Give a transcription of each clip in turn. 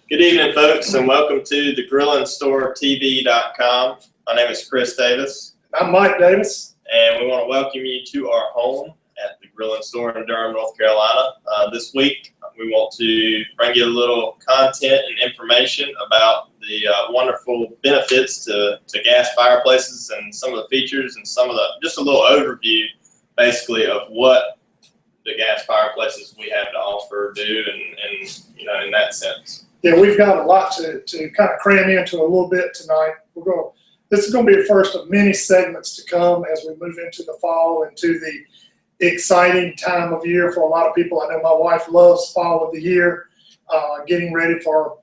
Good evening, folks, and welcome to the GrillingStoreTV.com. My name is Chris Davis. I'm Mike Davis. And we want to welcome you to our home at the Grilling Store in Durham, North Carolina. This week, we want to bring you a little content and information about the wonderful benefits to gas fireplaces and some of the features and just a little overview, basically, of what the gas fireplaces we have to offer do and in that sense. Yeah, we've got a lot to kind of cram into a little bit tonight. This is going to be the first of many segments to come as we move into the fall and to the exciting time of year for a lot of people. I know my wife loves fall of the year, getting ready for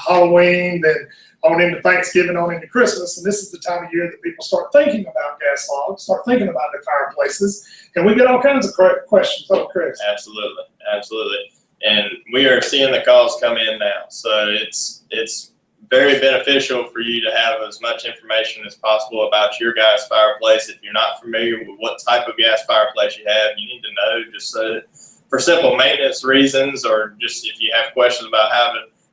Halloween, then on into Thanksgiving, on into Christmas. And this is the time of year that people start thinking about gas logs, start thinking about their fireplaces. And we get all kinds of questions, don't we, Chris? Absolutely, absolutely. And we are seeing the calls come in now. So it's very beneficial for you to have as much information as possible about your gas fireplace. If you're not familiar with what type of gas fireplace you have, you need to know, just so that for simple maintenance reasons, or just if you have questions about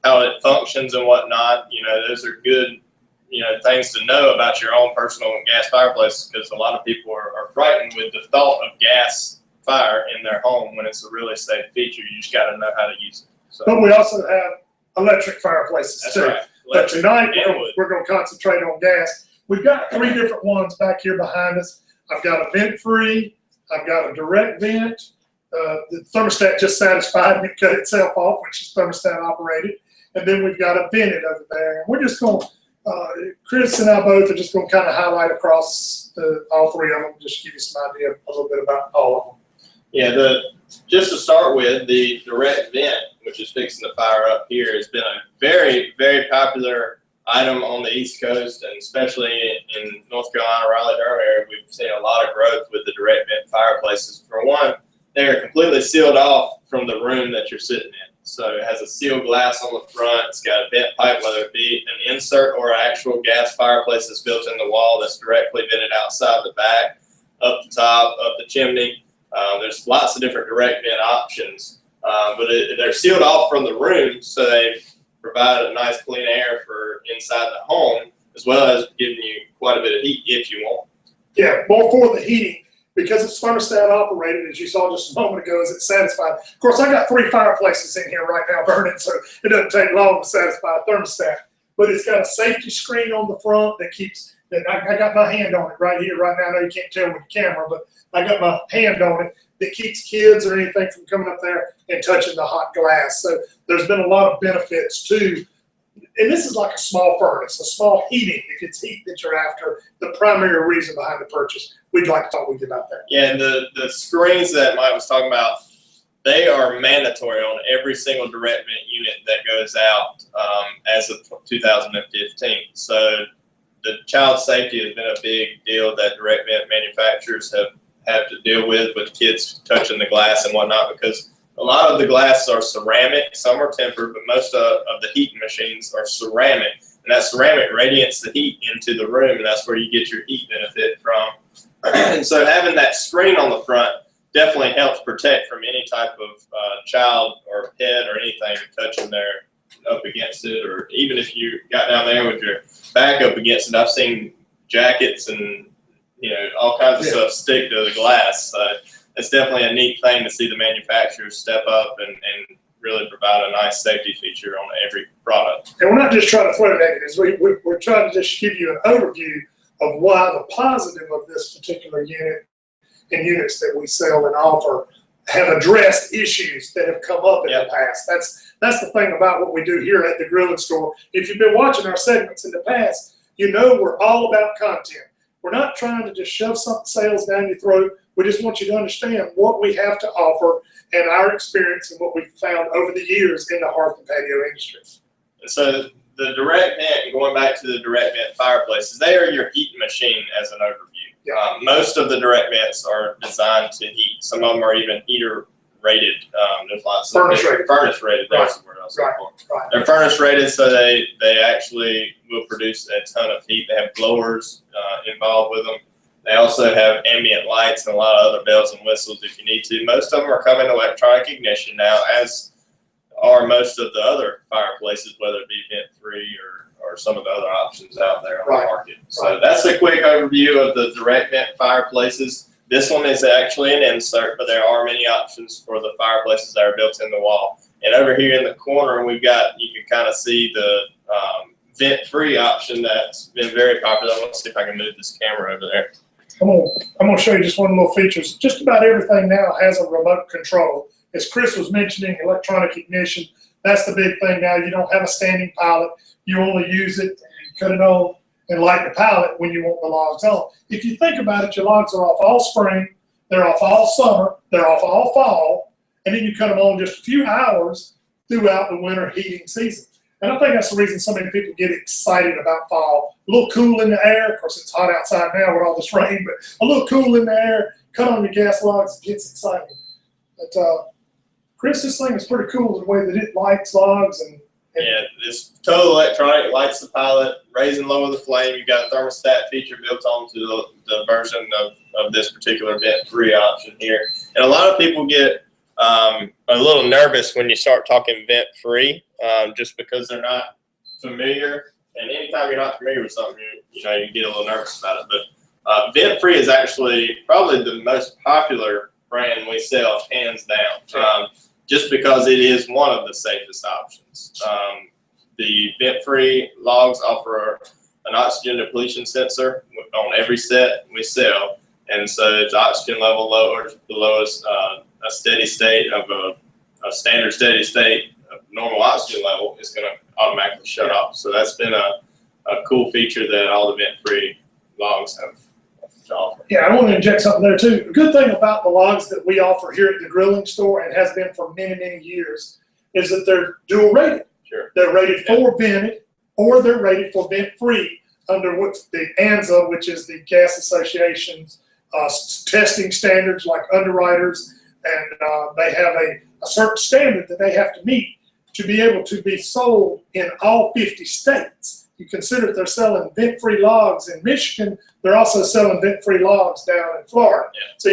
how it functions and whatnot, those are good, things to know about your own personal gas fireplace, because a lot of people are frightened with the thought of gas fire in their home when it's a really safe feature. You just got to know how to use it. So. But we also have electric fireplaces. That's too. Right. But tonight we're going to concentrate on gas. We've got three different ones back here behind us. I've got a vent-free, I've got a direct vent. The thermostat just satisfied and it cut itself off, which is thermostat operated. And then we've got a vented over there. And we're just going to, Chris and I both are just going to kind of highlight across all three of them, just give you some idea a little bit about all of them. Yeah, just to start with, the direct vent, which is fixing the fire up here, has been a very, very popular item on the East Coast, and especially in North Carolina, Raleigh-Durham area. We've seen a lot of growth with the direct vent fireplaces. For one, they are completely sealed off from the room that you're sitting in. So it has a sealed glass on the front. It's got a vent pipe, whether it be an insert or an actual gas fireplace that's built in the wall that's directly vented outside the back, up the top, up the chimney. There's lots of different direct vent options, but they're sealed off from the room, so they provide a nice clean air for inside the home, as well as giving you quite a bit of heat if you want. Yeah, more for the heating, because it's thermostat operated, as you saw just a moment ago, as it's satisfied. Of course, I got three fireplaces in here right now burning, so it doesn't take long to satisfy a thermostat. But it's got a safety screen on the front that keeps, I got my hand on it right here, right now. I know you can't tell with the camera, but I got my hand on it that keeps kids or anything from coming up there and touching the hot glass. So there's been a lot of benefits too. And this is like a small furnace, a small heating, if it's heat that you're after, the primary reason behind the purchase. We'd like to talk with you about that. Yeah, and the screens that Mike was talking about, they are mandatory on every single direct vent unit that goes out as of 2015. So the child safety has been a big deal that direct vent manufacturers have to deal with kids touching the glass and whatnot, because a lot of the glass are ceramic, some are tempered, but most of the heating machines are ceramic. And that ceramic radiates the heat into the room, and that's where you get your heat benefit from. And so having that screen on the front definitely helps protect from any type of child or pet or anything touching there up against it, or even if you got down there with your back up against it. I've seen jackets and all kinds of stuff stick to the glass. So it's definitely a neat thing to see the manufacturers step up and really provide a nice safety feature on every product. And we're not just trying to throw negatives. We're trying to just give you an overview of why the positive of this particular unit and units that we sell and offer have addressed issues that have come up in the past. That's the thing about what we do here at the Grilling Store. If you've been watching our segments in the past, we're all about content. We're not trying to just shove some sales down your throat. We just want you to understand what we have to offer and our experience and what we've found over the years in the hearth and patio industry. And so the direct vent, going back to the direct vent fireplaces, they are your heat machine as an overview. Yeah. Most of the direct vents are designed to heat. Some of them are even heater rated. There's lots of furnace rated. Furnace rated. That's the word I was looking for. Right. They're furnace rated, so they actually will produce a ton of heat. They have blowers involved with them. They also have ambient lights and a lot of other bells and whistles if you need to. Most of them are coming electronic ignition now, as are most of the other fireplaces, whether it be vent-free or some of the other options out there on the market. So that's a quick overview of the direct vent fireplaces. This one is actually an insert, but there are many options for the fireplaces that are built in the wall. And over here in the corner, you can kind of see the vent-free option that's been very popular. Let's see if I can move this camera over there. I'm gonna show you just one little features. Just about everything now has a remote control. As Chris was mentioning, electronic ignition, that's the big thing now. You don't have a standing pilot. You only use it, and cut it on, and light the pilot when you want the logs on. If you think about it, your logs are off all spring, they're off all summer, they're off all fall, and then you cut them on just a few hours throughout the winter heating season. And I think that's the reason so many people get excited about fall. A little cool in the air. Of course, it's hot outside now with all this rain, but a little cool in the air, cut on your gas logs, it gets exciting. But Chris, this thing is pretty cool the way that it lights logs and yeah, it's total electronic, lights the pilot, raise and lower the flame. You've got a thermostat feature built onto the version of this particular vent-free option here. And a lot of people get a little nervous when you start talking vent-free, just because they're not familiar. And anytime you're not familiar with something, you get a little nervous about it. But vent-free is actually probably the most popular brand we sell, hands down. Just because it is one of the safest options. The vent-free logs offer an oxygen depletion sensor on every set we sell, and so if the oxygen level lowers below a steady state of a standard steady state of normal oxygen level, it's going to automatically shut off. So that's been a cool feature that all the vent-free logs have to offer. Yeah, I want to inject something there too. The good thing about the logs that we offer here at the grilling store, and has been for many, many years, is that they're dual rated. Sure. They're rated for vented, or they're rated for vent-free under what's the ANSA, which is the Gas Association's testing standards, like underwriters, and they have a certain standard that they have to meet to be able to be sold in all 50 states. You consider that they're selling vent-free logs in Michigan, they're also selling vent-free logs down in Florida. Yeah. So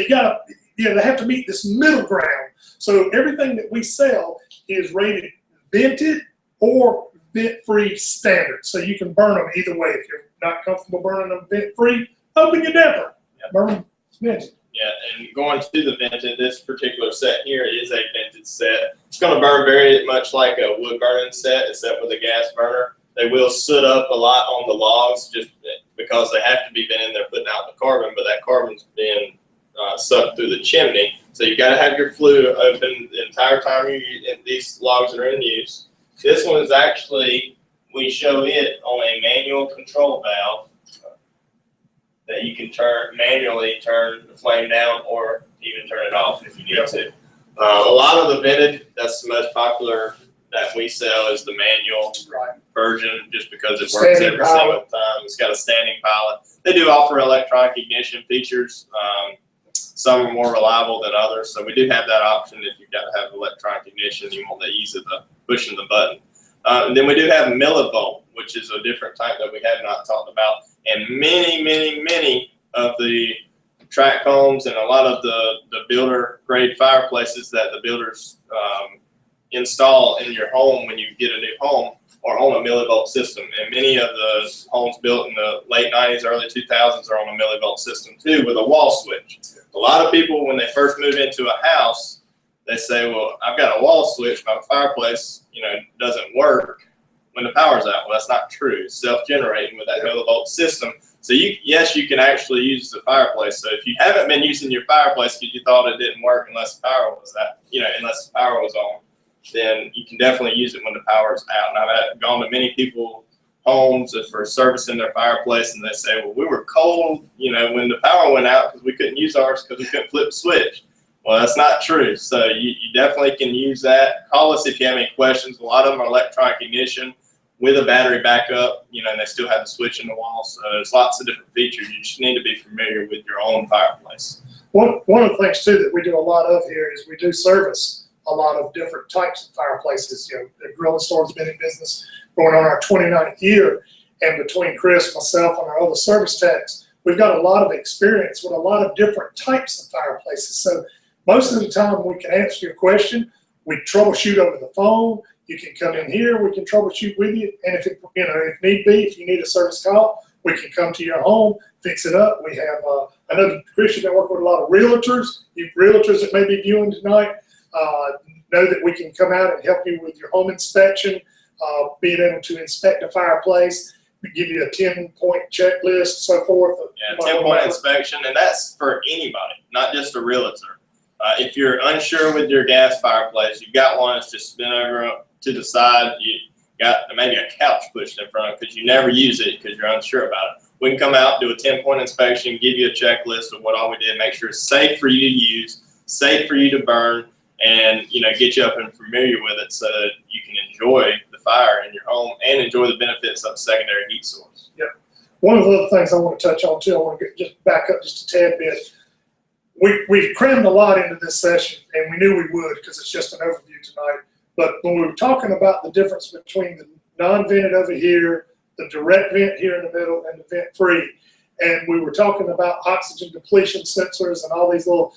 they have to meet this middle ground. So everything that we sell is rated vented or vent-free standard. So you can burn them either way. If you're not comfortable burning them vent-free, open your damper. Yeah. Burn them vented. Yeah, and going to the vented, this particular set here is a vented set. It's going to burn very much like a wood burning set, except with a gas burner. They will soot up a lot on the logs just because they have to be been in there putting out the carbon, but that carbon's being sucked through the chimney. So you got to have your flue open the entire time these logs are in use. This one is actually, we show it on a manual control valve that you can manually turn the flame down or even turn it off if you need to. A lot of the vented, that's the most popular that we sell, is the manual version, just because it works every single time. It's got a standing pilot. They do offer electronic ignition features. Some are more reliable than others, so we do have that option if you've got to have electronic ignition. You want the ease of pushing the button. And then we do have millivolt, which is a different type that we have not talked about. And many, many, many of the track homes and a lot of the builder grade fireplaces that the builders install in your home when you get a new home are on a millivolt system. And many of the homes built in the late 90s, early 2000s are on a millivolt system too, with a wall switch. A lot of people, when they first move into a house, they say, well, I've got a wall switch, my fireplace, doesn't work when the power's out. Well, that's not true. It's self-generating with that millivolt system. So yes, you can actually use the fireplace. So if you haven't been using your fireplace because you thought it didn't work unless the power was unless the power was on, then you can definitely use it when the power is out. And I've gone to many people's homes for servicing their fireplace, and they say, well, we were cold, when the power went out because we couldn't use ours because we couldn't flip the switch. Well, that's not true. So you definitely can use that. Call us if you have any questions. A lot of them are electronic ignition with a battery backup, and they still have the switch in the wall. So there's lots of different features. You just need to be familiar with your own fireplace. One of the things too that we do a lot of here is we do service a lot of different types of fireplaces. The grilling store's been in business going on our 29th year, and between Chris, myself, and our other service techs, we've got a lot of experience with a lot of different types of fireplaces. So most of the time we can answer your question. We troubleshoot over the phone. You can come in here. We can troubleshoot with you. And if it, if need be, if you need a service call, we can come to your home, fix it up. We have, I know Christian been working with a lot of realtors. You realtors that may be viewing tonight know that we can come out and help you with your home inspection, being able to inspect a fireplace. We give you a 10-point checklist, so forth. Yeah, 10-point inspection, and that's for anybody, not just a realtor. If you're unsure with your gas fireplace, you've got one that's just spin over to the side, you got maybe a couch pushed in front of because you never use it because you're unsure about it. We can come out, do a 10-point inspection, give you a checklist of what all we did, make sure it's safe for you to use, safe for you to burn, and get you up and familiar with it so that you can enjoy the fire in your home and enjoy the benefits of a secondary heat source. Yeah. One of the other things I want to touch on too, I want to just back up just a tad bit. We've crammed a lot into this session, and we knew we would because it's just an overview tonight. But when we were talking about the difference between the non-vented over here, the direct vent here in the middle, and the vent-free, and we were talking about oxygen depletion sensors and all these little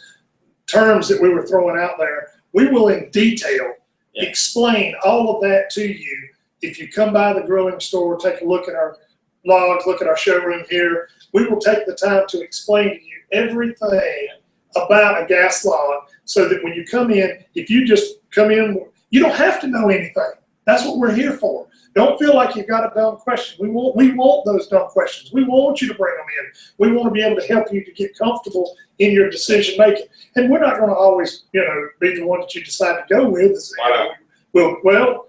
terms that we were throwing out there, we will in detail explain all of that to you if you come by the grilling store, take a look at our logs, look at our showroom here. We will take the time to explain to you everything about a gas log so that when you come in, if you just come in, you don't have to know anything. That's what we're here for. Don't feel like you've got a dumb question. We want those dumb questions. We want you to bring them in. We want to be able to help you to get comfortable in your decision making. And we're not going to always, be the one that you decide to go with. Well,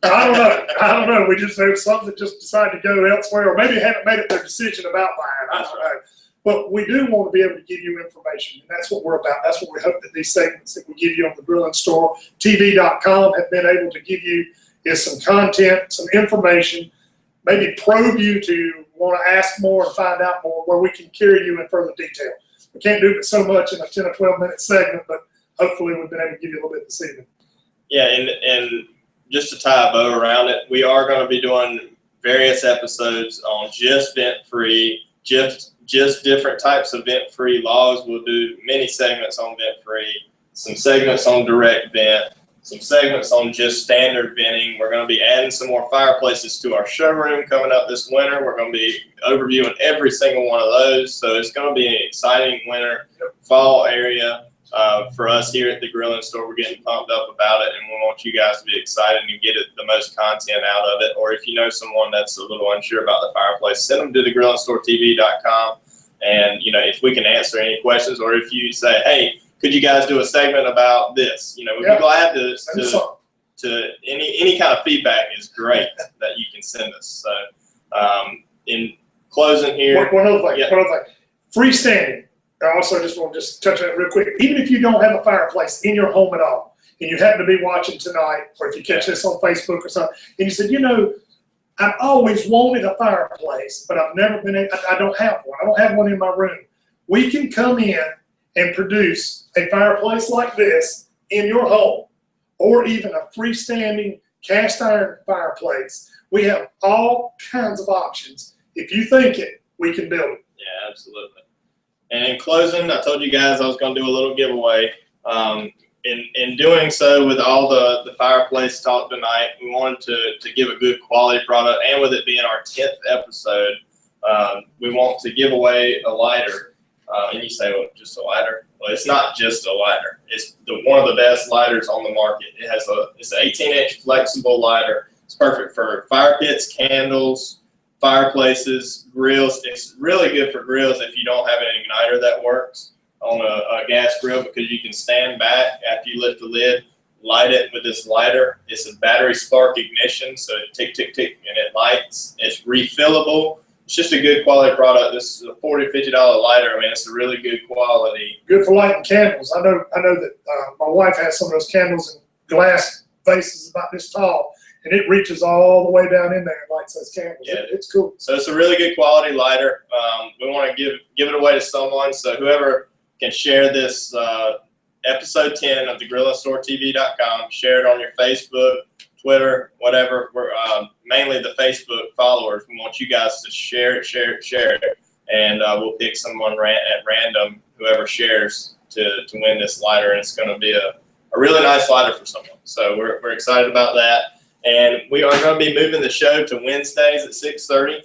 I don't know. I don't know. We just there's some that just decide to go elsewhere, or maybe haven't made up their decision about buying. I don't know. But we do want to be able to give you information, and that's what we're about. That's what we hope that these segments that we give you on the Grilling Store TV.com have been able to give you, is some content, some information, maybe probe you to want to ask more and find out more, where we can carry you in further detail. We can't do it so much in a 10 or 12-minute segment, but hopefully we've been able to give you a little bit this evening. Yeah, and just to tie a bow around it, we are going to be doing various episodes on just vent-free, just different types of vent-free logs. We'll do many segments on vent-free, some segments on direct vent, some segments on just standard venting. We're going to be adding some more fireplaces to our showroom coming up this winter. We're going to be overviewing every single one of those. So it's going to be an exciting winter, fall area for us here at the Grilling Store. We're getting pumped up about it, and we want you guys to be excited and get the most content out of it. Or if you know someone that's a little unsure about the fireplace, send them to the grillingstoretv.com. And, if we can answer any questions, or if you say, hey, could you guys do a segment about this? We'd be glad to any kind of feedback is great that you can send us. So in closing here. One other thing. Freestanding. I also just want to touch on it real quick. Even if you don't have a fireplace in your home at all, and you happen to be watching tonight, or if you catch this on Facebook or something, and you said, I've always wanted a fireplace, but I've never been able, I don't have one. I don't have one in my room. We can come in and produce a fireplace like this in your home, or even a freestanding cast iron fireplace. We have all kinds of options. If you think it, we can build it. Yeah, absolutely. And in closing, I told you guys I was going to do a little giveaway. In doing so, with all the fireplace talk tonight, we wanted to give a good quality product, and with it being our 10th episode, we want to give away a lighter. And you say, well, just a lighter? Well, it's not just a lighter. It's one of the best lighters on the market. It's an 18-inch flexible lighter. It's perfect for fire pits, candles, fireplaces, grills. It's really good for grills if you don't have an igniter that works on a gas grill, because you can stand back after you lift the lid, light it with this lighter. It's a battery spark ignition, so it tick, tick, tick, and it lights. It's refillable. It's just a good quality product. This is a $40, $50 lighter. I mean, it's a really good quality. Good for lighting candles. I know that my wife has some of those candles in glass vases about this tall, and it reaches all the way down in there and lights those candles. Yeah, it's cool. So it's a really good quality lighter. We want to give it away to someone. So whoever can share this episode 10 of the grillingstoretv.com, share it on your Facebook, Twitter, whatever. We're mainly the Facebook followers. We want you guys to share it, and we'll pick someone at random, whoever shares, to win this lighter. And it's going to be a really nice lighter for someone. So we're excited about that. And we are going to be moving the show to Wednesdays at 6:30.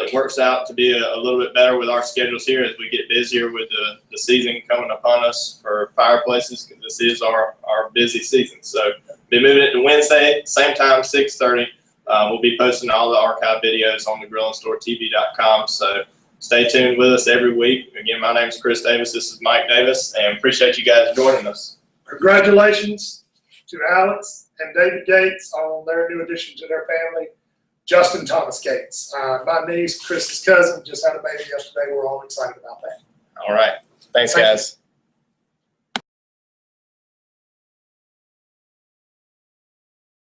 It works out to be a little bit better with our schedules here as we get busier with the season coming upon us for fireplaces. This is our busy season. So be moving it to Wednesday, same time, 6:30. We'll be posting all the archive videos on the grillandstoretv.com. So stay tuned with us every week. Again, my name is Chris Davis. This is Mike Davis, and appreciate you guys joining us. Congratulations to Alex and David Gates on their new addition to their family, Justin Thomas Gates. My niece, Chris's cousin, just had a baby yesterday. We're all excited about that. All right. Thanks, guys.